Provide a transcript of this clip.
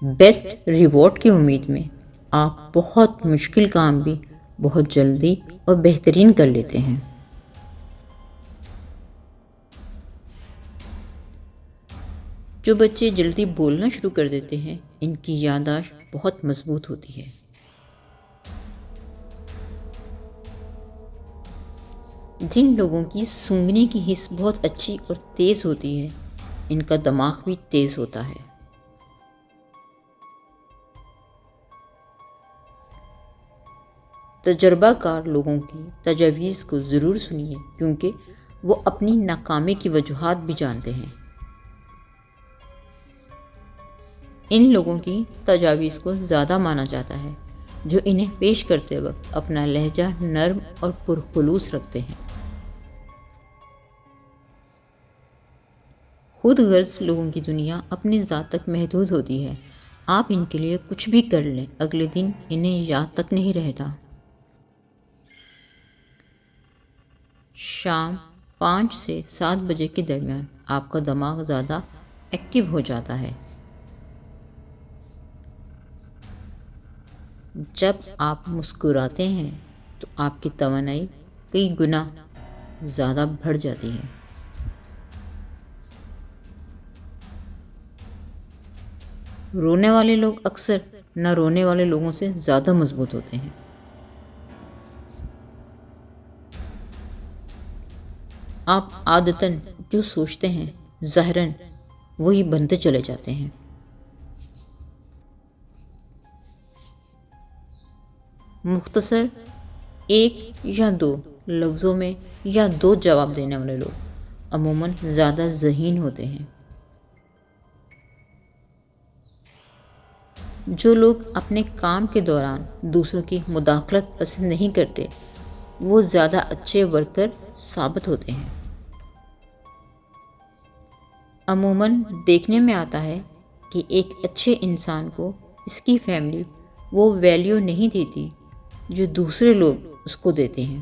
Best reward کی امید میں آپ بہت مشکل کام بھی بہت جلدی اور بہترین کر لیتے ہیں۔ جو بچے جلدی بولنا شروع کر دیتے ہیں ان کی یادداشت بہت مضبوط ہوتی ہے۔ جن لوگوں کی سونگھنے کی حس بہت اچھی اور تیز ہوتی ہے ان کا دماغ بھی تیز ہوتا ہے۔ تجربہ کار لوگوں کی تجاویز کو ضرور سنیے کیونکہ وہ اپنی ناکامی کی وجوہات بھی جانتے ہیں۔ ان لوگوں کی تجاویز کو زیادہ مانا جاتا ہے جو انہیں پیش کرتے وقت اپنا لہجہ نرم اور پرخلوص رکھتے ہیں۔ خود غرض لوگوں کی دنیا اپنی ذات تک محدود ہوتی ہے۔ آپ ان کے لیے کچھ بھی کر لیں اگلے دن انہیں یاد تک نہیں رہتا۔ شام 5 سے 7 بجے کے درمیان آپ کا دماغ زیادہ ایکٹیو ہو جاتا ہے۔ جب آپ مسکراتے ہیں تو آپ کی توانائی کئی گنا زیادہ بڑھ جاتی ہے۔ رونے والے لوگ اکثر نہ رونے والے لوگوں سے زیادہ مضبوط ہوتے ہیں۔ آپ عادتاً جو سوچتے ہیں ظاہراً وہی بنتے چلے جاتے ہیں۔ مختصر 1 یا 2 لفظوں میں یا 2 جواب دینے والے لوگ عموماً زیادہ ذہین ہوتے ہیں۔ جو لوگ اپنے کام کے دوران دوسروں کی مداخلت پسند نہیں کرتے وہ زیادہ اچھے ورکر ثابت ہوتے ہیں۔ عموماً دیکھنے میں آتا ہے کہ ایک اچھے انسان کو اس کی فیملی وہ ویلیو نہیں دیتی جو دوسرے لوگ اس کو دیتے ہیں۔